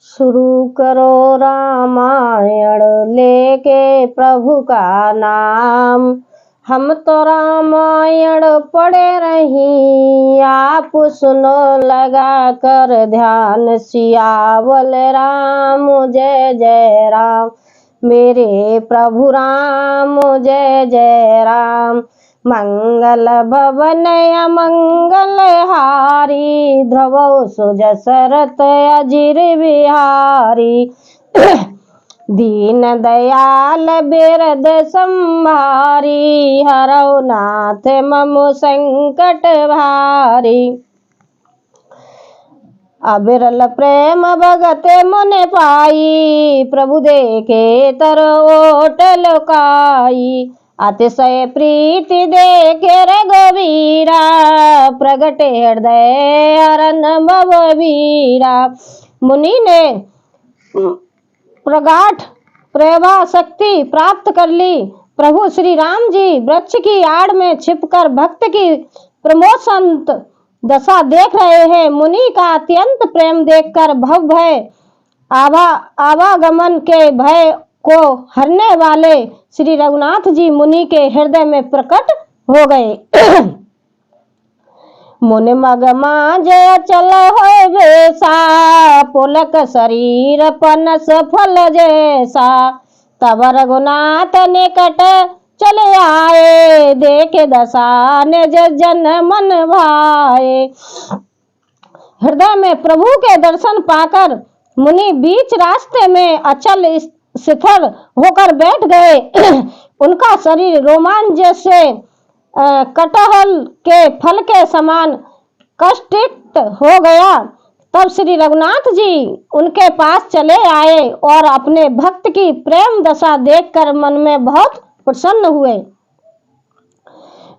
शुरू करो रामायण लेके प्रभु का नाम। हम तो रामायण पढ़े रही, आप सुनो लगा कर ध्यान। सियावल राम जय जय राम, मेरे प्रभु राम जय जय राम। मंगल भवन अमंगल हारी, ध्रुव सुजसरथ अजिर बिहारी। दीन दयाल बिरद संभारी, हरौ नाथ मम संकट भारी। अबिरल प्रेम भगत मन पाई, प्रभु देखे तर ओट लुकाई। अतिशय प्रीति देखे रघुवीरा, प्रगटे हृदय हरन भव वीरा। मुनि ने प्रगाढ़ प्रेमा शक्ति प्राप्त कर ली। प्रभु श्री राम जी वृक्ष की आड़ में छिपकर भक्त की प्रमोशंत दशा देख रहे हैं। मुनि का अत्यंत प्रेम देखकर भव भय आवागमन के भय को हरने वाले श्री रघुनाथ जी मुनि के हृदय में प्रकट हो गए। मुनि मगमा जय चल हो बेसा, पुलक शरीर पनस फल जैसा। तब रघुनाथ निकट चले आए, देखे दशा निज जन मन भाए। हृदय में प्रभु के दर्शन पाकर मुनि बीच रास्ते में अचल शिथिल होकर बैठ गए। उनका शरीर रोमांच जैसे कटहल के फल के समान कष्टित हो गया। तब श्री रघुनाथ जी उनके पास चले आए और अपने भक्त की प्रेम दशा देखकर मन में बहुत प्रसन्न हुए।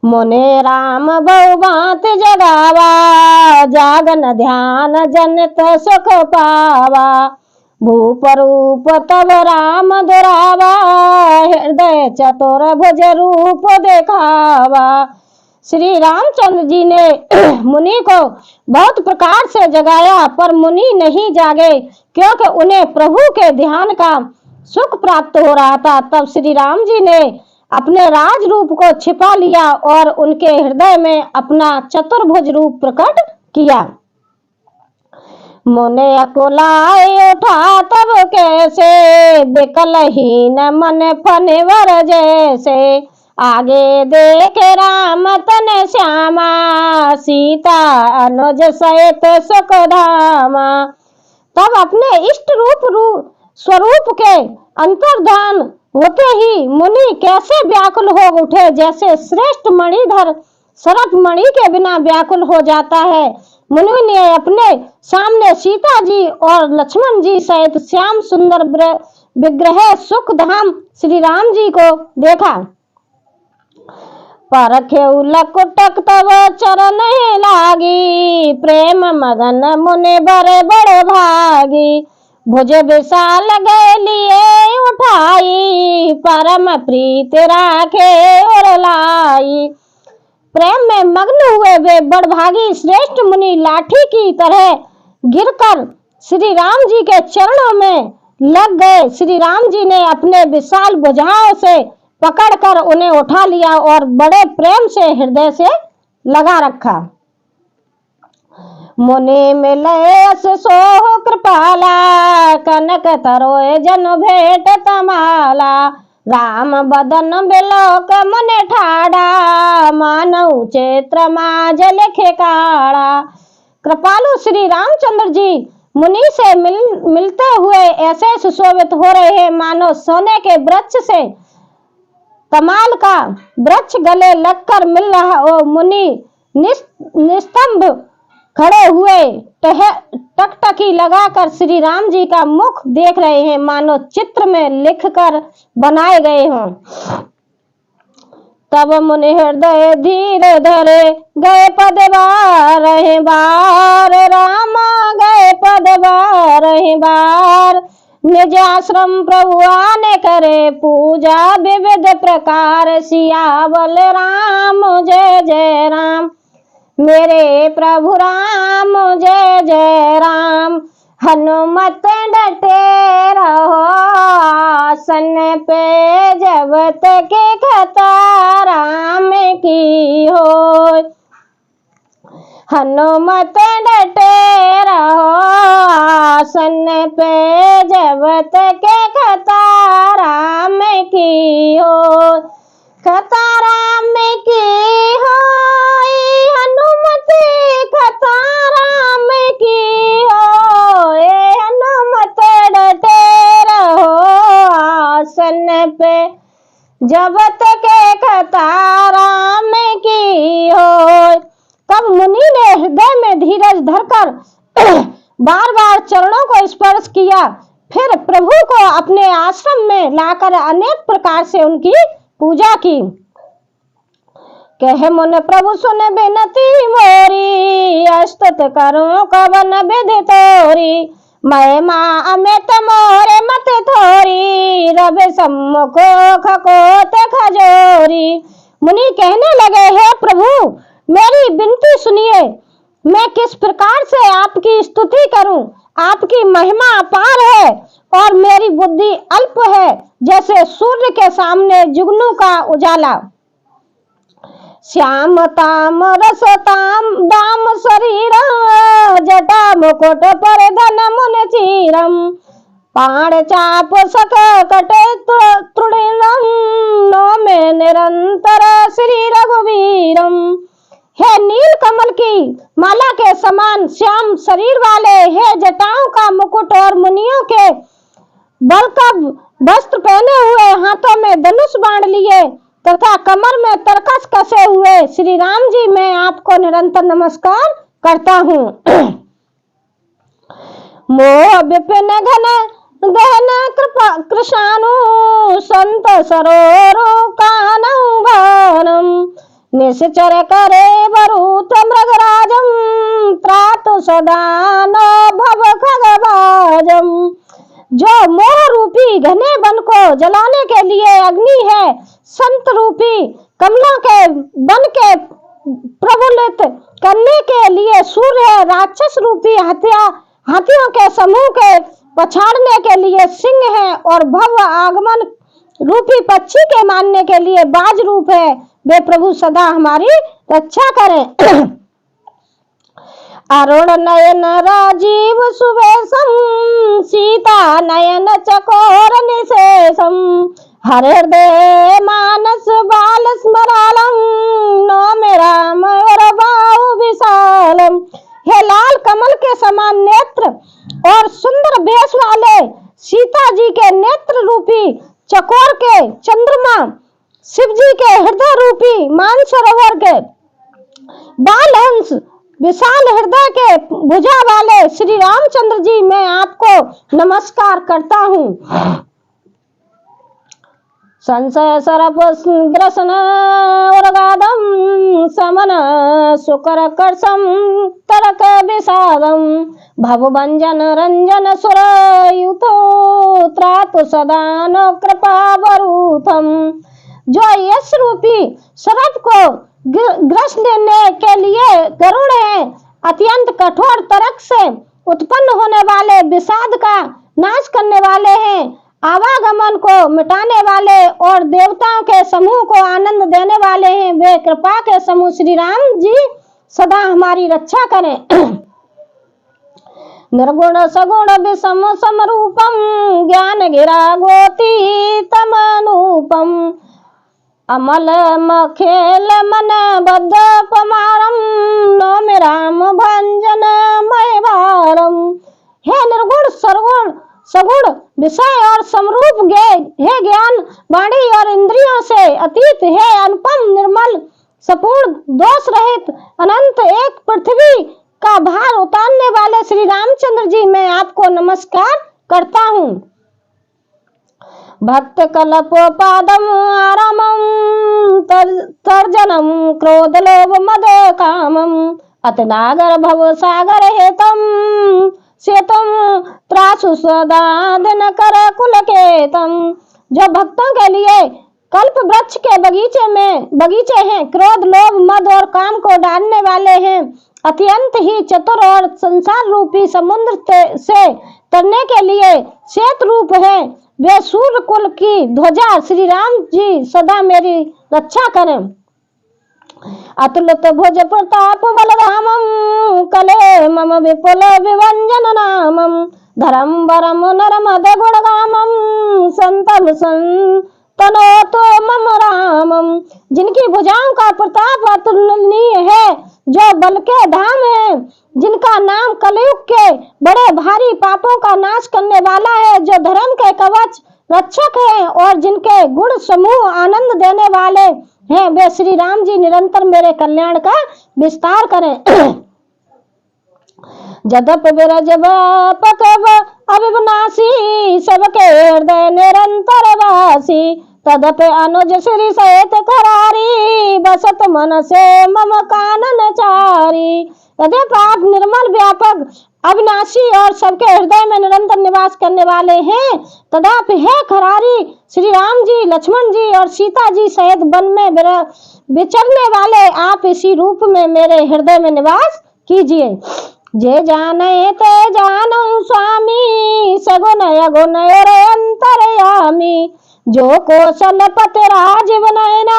मुने राम बहुभांति जगावा, जागन ध्यान जनित सुख पावा। भूप रूप तब राम दुरावा, हृदय चतुर भुज रूप देखावा। श्री रामचंद्र जी ने मुनि को बहुत प्रकार से जगाया, पर मुनि नहीं जागे क्योंकि उन्हें प्रभु के ध्यान का सुख प्राप्त हो रहा था। तब श्री राम जी ने अपने राज रूप को छिपा लिया और उनके हृदय में अपना चतुर्भुज रूप प्रकट किया। मुने अकुलाए उठा तब कैसे, विकलहीन मन फनवर जैसे। आगे देखे राम तन श्यामा, सीता अनुज सहित सुख धामा। तब अपने इष्ट रूप स्वरूप के अंतर्धान होते ही मुनि कैसे व्याकुल हो उठे, जैसे श्रेष्ठ मणिधर सरप मणि के बिना व्याकुल हो जाता है। मुनि ने अपने सामने सीता जी और लक्ष्मण जी सहित श्याम सुंदर विग्रह सुख धाम श्री राम जी को देखा। परखेउ लकुटक तब चरण लागी, प्रेम मगन मुनि बड़े बड़े भागी। भुज विशाल गए लिए उठाई, परम प्रीत राखे और लाई। प्रेम में मग्न हुए वे बड़भागी श्रेष्ठ मुनि लाठी की तरह गिरकर श्री राम जी के चरणों में लग गए। श्री राम जी ने अपने विशाल भुजाओं से पकड़कर उन्हें उठा लिया और बड़े प्रेम से हृदय से लगा रखा। मुनि मिले सोह कृपाला, कनक तरोए जन भेंट तमाला। राम बदन बिलोक मन ठाड़ा, मानव चैत्र माज लिखे काड़ा। कृपालु श्री रामचंद्र जी मुनि से मिलते हुए ऐसे सुशोभित हो रहे हैं मानो सोने के वृक्ष से तमाल का वृक्ष गले लगकर मिल रहा हो। मुनि निस्तंभ खड़े हुए टकटकी लगाकर श्री राम जी का मुख देख रहे हैं, मानो चित्र में लिखकर बनाए गए हों। तब मुनि हृदय धीरे धरे, गए पद बार बार। रामा गए पद बार, निज आश्रम प्रभु आने करे पूजा विविध प्रकार। सियावल राम जय जय राम, मेरे प्रभु राम जय जय राम। हनुमत डटे रहो आसन पे, जब तक खतरा में की हो। हनुमत डटे रहो आसन पे, जब तक खतरा में की हो। खतरा में की हो हनुमत, खतरा में की हो। ये हनुमत डटे रहो आसन पे, जब तक खतरा में की हो। तब मुनि ने हृदय में धीरज धरकर बार बार चरणों को स्पर्श किया, फिर प्रभु को अपने आश्रम में लाकर अनेक प्रकार से उनकी पूजा की। कहे मुन प्रभु सुन बिनती मोरी, अस्तुत करूं कवन विधि तोरी। मैं माँ अमित मोरे मत थोरी, रब सम्मुख खकोत खजोरी। मुनि कहने लगे, हे प्रभु मेरी विनती सुनिए, मैं किस प्रकार से आपकी स्तुति करूं। आपकी महिमा अपार है और मेरी बुद्धि अल्प है, जैसे सूर्य के सामने जुगनू का उजाला। श्याम ताम रस ताम दाम शरीर, जटा मुकुट पर धन मुन चीरम। पाण चाप सख कट तृणम, नो में निरंतर श्री रघुवीरम। हे नील कमल की माला के समान श्याम शरीर वाले, हे जटाओं का मुकुट और मुनियों के बल का वस्त्र पहने हुए, हाथों में धनुष बाण लिए तथा कमर में तरकस कसे हुए श्री राम जी, मैं आपको निरंतर नमस्कार करता हूँ। मोह विपिन घन गहन कृपा कृशानु, संत सरोरु कानऊ भानम। निश्चर करे वरुथ मृगराजम, त्रातु सदा न भव खगभाजम। जो मोह रूपी घने वन को जलाने के लिए अग्नि है, संत रूपी कमलों के वन के प्रबलित करने के लिए सूर्य है, राक्षस रूपी हाथियों के समूह के पछाड़ने के लिए सिंह है, और भव आगमन रूपी पक्षी के मारने के लिए बाज रूप है। वे प्रभु सदा हमारी रक्षा करें। अरुण नयन राजीव सुवेशम, सीता नयन चकोर निशेषम। हृदय मानस बाल स्मरालम, नौमि राम और बाहु विशालम। हे लाल कमल के समान नेत्र और सुंदर भेष वाले सीता जी के नेत्र रूपी चकोर के चंद्रमा, शिव जी के हृदय रूपी मानसरोवर के बाल हंस, विशाल हृदय के भुजा वाले श्री रामचंद्र जी, मैं आपको नमस्कार करता हूँ। संशय सरप ग्रसन उर्गादम, समन सुकर कर्षम तरक विषादम। भवभंजन रंजन सुर युतो, त्रातु सदा न कृपा वरूथम। जो यश रूपी सर्प को ग्रस देने के लिए गरुड़ है, अत्यंत कठोर तरक से उत्पन्न होने वाले विषाद का नाश करने वाले हैं, आवागमन को मिटाने वाले और देवताओं के समूह को आनंद देने वाले हैं। वे कृपा के समूह श्री राम जी सदा हमारी रक्षा करें। निर्गुण सगुण विषम समरूपम, ज्ञान गिरा गोती तमनूपम। अमल मखेल मन बद्ध पमारम, नौमि राम भंजन मय भारम। हे निर्गुण सगुण विषय और समरूप हे ज्ञान वाणी और इंद्रियों से अतीत, हे अनुपम निर्मल सपूर्ण दोष रहित अनंत एक पृथ्वी का भार उतारने वाले श्री रामचंद्र जी, मैं आपको नमस्कार करता हूँ। भक्त कल्पोपादम आरामम, तर्जनम क्रोध लोभ मद कामम। अतनागर भव सागर हेतम, सेतम त्रासु सदा दिन कर कुलकेतम। जो भक्तों के लिए कल्प वृक्ष के बगीचे हैं, क्रोध लोभ मद और काम को डालने वाले हैं, अत्यंत ही चतुर और संसार रूपी समुद्र से तरने के लिए श्वेत रूप है। वे सूर्य कुल की ध्वजा श्री राम जी सदा मेरी रक्षा करें। अतुलित भुज प्रताप बलरामं कले मम विपुल विभंजन नामं धरम वरम नरमद गुणगामं संतम संतनोतु मम रामं। जिनकी भुजाओं का प्रताप अतुलनीय है, जो बल के धाम है, जिनका नाम कलयुग के बड़े भारी पापों का नाश करने वाला है, जो धर्म के कवच रक्षक है और जिनके गुण समूह आनंद देने वाले हैं, वे श्री राम जी निरंतर मेरे कल्याण का विस्तार करें। जदप विरज पकव अविनाशी सबके हृदय निरंतर वासी तदप अनुज श्री सहित करारी बसत मन से मम कानन चारी। यद्यप आप निर्मल व्यापक अविनाशी और सबके हृदय में निरंतर निवास करने वाले हैं, तदापि हे खरारी श्री राम जी, लक्ष्मण जी और सीता जी सहित वन में विचरने वाले आप इसी रूप में मेरे हृदय में निवास कीजिए। जे जाने ते जानू स्वामी सगुन अगुण और अंतर्यामी जो कौशलपति राजीव नयना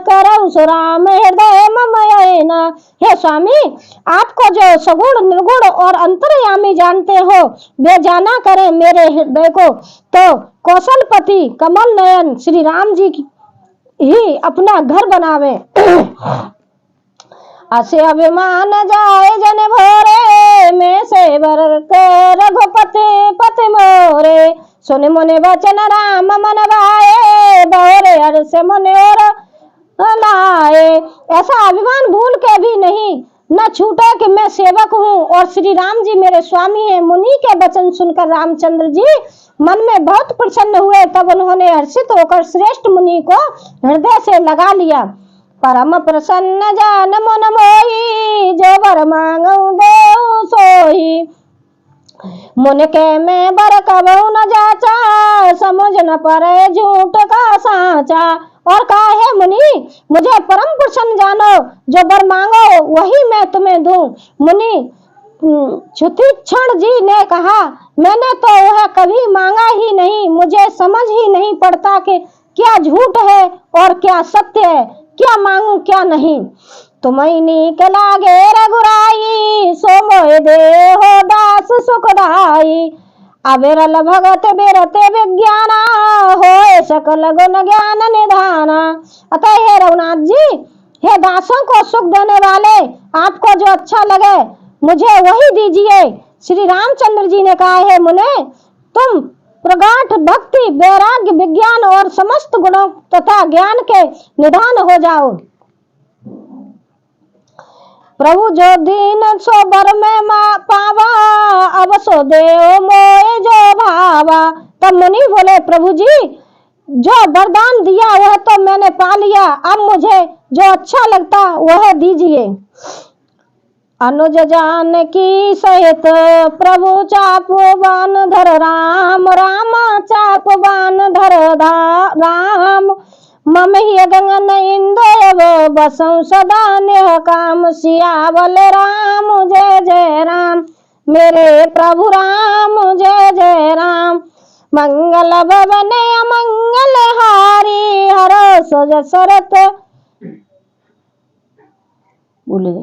करऊ सुराम हृदय मम ययना। हे स्वामी, आपको जो सगुण निर्गुण और अंतर्यामी जानते हो, वे जाना करें मेरे हृदय को। तो कौशलपति कमल नयन श्री राम जी ही अपना घर बनावे। असे अभिमान जाए जन भोरे में से बर रघुपति पति मोरे सुन मुनि वचन राम मन भाए बहरे हर से मुनि और लाए। ऐसा अभिमान भूल के भी नहीं न छूटे कि मैं सेवक हूँ और श्री राम जी मेरे स्वामी हैं। मुनि के वचन सुनकर रामचंद्र जी मन में बहुत प्रसन्न हुए। तब उन्होंने हर्षित होकर श्रेष्ठ मुनि को हृदय से लगा लिया। परम प्रसन्न जान मन मोही जो वर मांगू देऊ सोही मुन के मैं बर कबहु न जाचा समझ न परे झूठ का साचा। और कहा है मुनि, मुझे परम प्रसन्न जानो, जो वर मांगो वही मैं तुम्हें दूं। मुनि क्षुतिक्षण जी ने कहा, मैंने तो वह कभी मांगा ही नहीं, मुझे समझ ही नहीं पड़ता कि क्या झूठ है और क्या सत्य है, क्या मांगू क्या नहीं। तुम्हें नीक लागे रघुराई सो मोहि देहो दास सुखदाई अविरल भगत बिरते विज्ञाना होए सकल गुण ज्ञान निधाना। अतः हे रघुनाथ जी, हे दासों को सुख देने वाले, आपको जो अच्छा लगे मुझे वही दीजिए। श्री रामचंद्र जी ने कहा, है मुने, तुम प्रगाढ़ भक्ति वैराग्य विज्ञान और समस्त गुणों तथा ज्ञान के निधान हो जाओ। प्रभु जो दीन सो बर में पावा अब सो देव मोए जो भावा। तब मुनि बोले, प्रभु जी जो वरदान दिया वह तो मैंने पा लिया, अब मुझे जो अच्छा लगता वह दीजिए। अनुज जानकी सहित प्रभु चापवान धर राम रामा चापवान धर राम मम ही गगन इंद्र बसं सदा नेह काम सियावल राम जय जय राम मेरे प्रभु राम जय जय राम। मंगल भवन अमंगल हारी हरो सज सरत बोले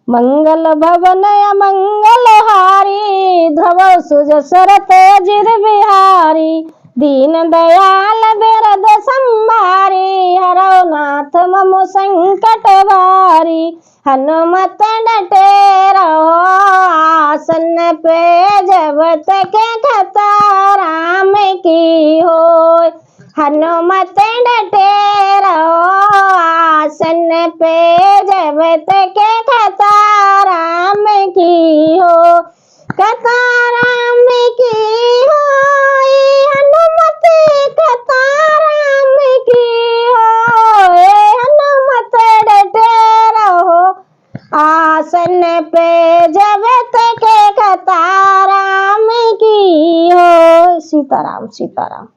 मंगल भवन अमंगल हारी ध्रुव सुज सरत अजिर बिहारी दीन दयाल बिरद संभारी हरो नाथ मम संकट भारी। हनुमत डटे रहो आसन पे जब तक कथा राम की होय। हनुमत डटे रहो आसन पे जब तक कथा राम की हो। कथा राम की हो हनुमत कथा राम की हो। हनुमत डटे रहो आसन पे जब तक कथा राम की हो। सीताराम सीताराम।